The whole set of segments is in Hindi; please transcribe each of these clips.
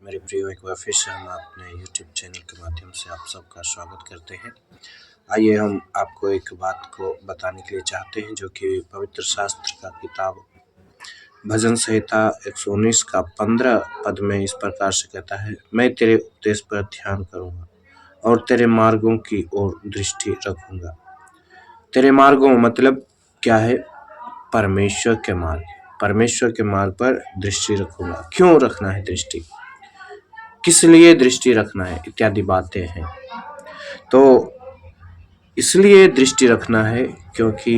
मेरे प्रियो, एक बार फिर से हम अपने YouTube चैनल के माध्यम से आप सबका स्वागत करते हैं। आइए हम आपको एक बात को बताने के लिए चाहते हैं जो कि पवित्र शास्त्र का किताब भजन संहिता 119 का 15 पद में इस प्रकार से कहता है, मैं तेरे उपदेश पर ध्यान करूँगा और तेरे मार्गों की ओर दृष्टि रखूँगा। तेरे मार्गों मतलब क्या है? परमेश्वर के मार्ग। परमेश्वर के मार्ग पर दृष्टि रखूँगा। क्यों रखना है दृष्टि? किस लिए दृष्टि रखना है? इत्यादि बातें हैं। तो इसलिए दृष्टि रखना है क्योंकि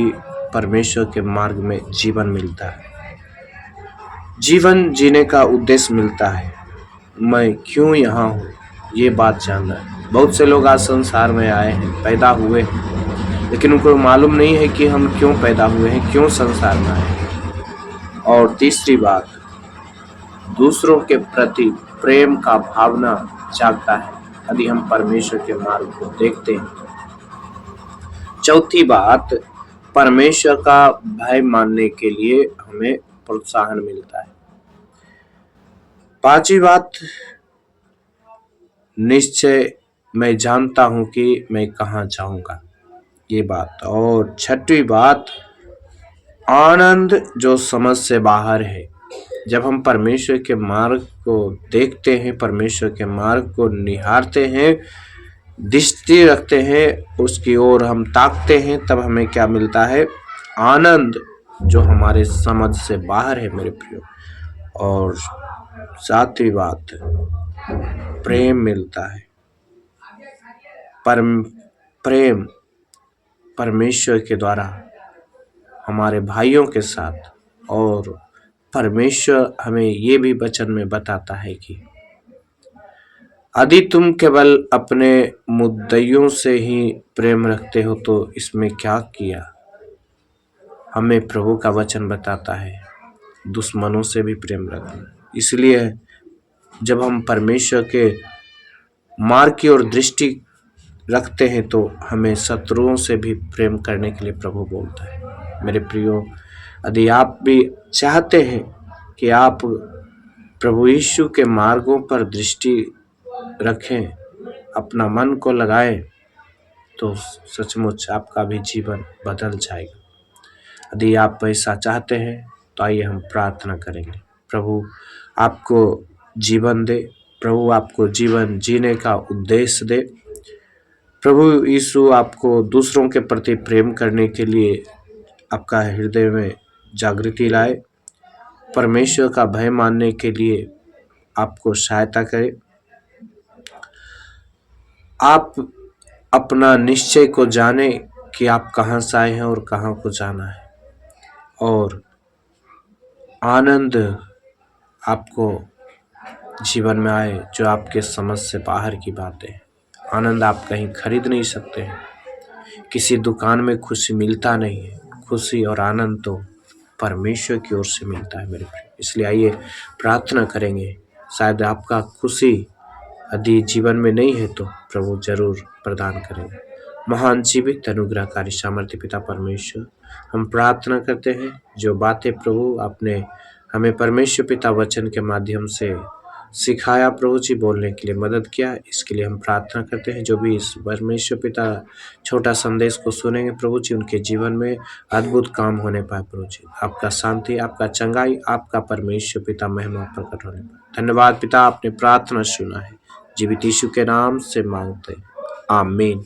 परमेश्वर के मार्ग में जीवन मिलता है, जीवन जीने का उद्देश्य मिलता है। मैं क्यों यहाँ हूँ ये बात जानना है। बहुत से लोग आज संसार में आए हैं, पैदा हुए हैं, लेकिन उनको मालूम नहीं है कि हम क्यों पैदा हुए हैं, क्यों संसार में आए हैं। और तीसरी बात, दूसरों के प्रति प्रेम का भावना जागता है यदि हम परमेश्वर के मार्ग को देखते हैं। चौथी बात, परमेश्वर का भय मानने के लिए हमें प्रोत्साहन मिलता है। पांचवी बात, निश्चय मैं जानता हूं कि मैं कहाँ जाऊंगा, ये बात। और छठवीं बात, आनंद जो समझ से बाहर है। जब हम परमेश्वर के मार्ग को देखते हैं, परमेश्वर के मार्ग को निहारते हैं, दृष्टि रखते हैं, उसकी ओर हम ताकते हैं, तब हमें क्या मिलता है? आनंद जो हमारे समझ से बाहर है मेरे प्रियो। और सातवीं बात, प्रेम मिलता है। प्रेम परमेश्वर के द्वारा हमारे भाइयों के साथ। और परमेश्वर हमें ये भी वचन में बताता है कि यदि तुम केवल अपने मुद्दइयों से ही प्रेम रखते हो तो इसमें क्या किया। हमें प्रभु का वचन बताता है दुश्मनों से भी प्रेम रखना। इसलिए जब हम परमेश्वर के मार्ग की ओर दृष्टि रखते हैं तो हमें शत्रुओं से भी प्रेम करने के लिए प्रभु बोलता है। मेरे प्रियो, यदि आप भी चाहते हैं कि आप प्रभु यीशु के मार्गों पर दृष्टि रखें, अपना मन को लगाएं, तो सचमुच आपका भी जीवन बदल जाएगा। यदि आप ऐसा चाहते हैं तो आइए हम प्रार्थना करेंगे। प्रभु आपको जीवन दे, प्रभु आपको जीवन जीने का उद्देश्य दे। प्रभु यीशु आपको दूसरों के प्रति प्रेम करने के लिए आपका हृदय में जागृति लाए, परमेश्वर का भय मानने के लिए आपको सहायता करे। आप अपना निश्चय को जाने कि आप कहाँ से आए हैं और कहाँ को जाना है। और आनंद आपको जीवन में आए जो आपके समझ से बाहर की बातें हैं। आनंद आप कहीं खरीद नहीं सकते हैं, किसी दुकान में खुशी मिलता नहीं है। खुशी और आनंद तो परमेश्वर की ओर से मिलता है मेरे प्रिय। इसलिए आइए प्रार्थना करेंगे। शायद आपका खुशी यदि जीवन में नहीं है तो प्रभु जरूर प्रदान करेंगे। महान जीवित अनुग्रहकारी सामर्थ्य पिता परमेश्वर, हम प्रार्थना करते हैं जो बातें प्रभु आपने हमें परमेश्वर पिता वचन के माध्यम से सिखाया, प्रभु जी बोलने के लिए मदद किया, इसके लिए हम प्रार्थना करते हैं। जो भी इस परमेश्वर पिता छोटा संदेश को सुनेंगे प्रभु जी, उनके जीवन में अद्भुत काम होने पाए। प्रभु जी आपका शांति, आपका चंगाई, आपका परमेश्वर पिता महिमा प्रकट होने पाए। धन्यवाद पिता, आपने प्रार्थना सुना है। जीवित यीशु के नाम से मांगते हैं, आमीन।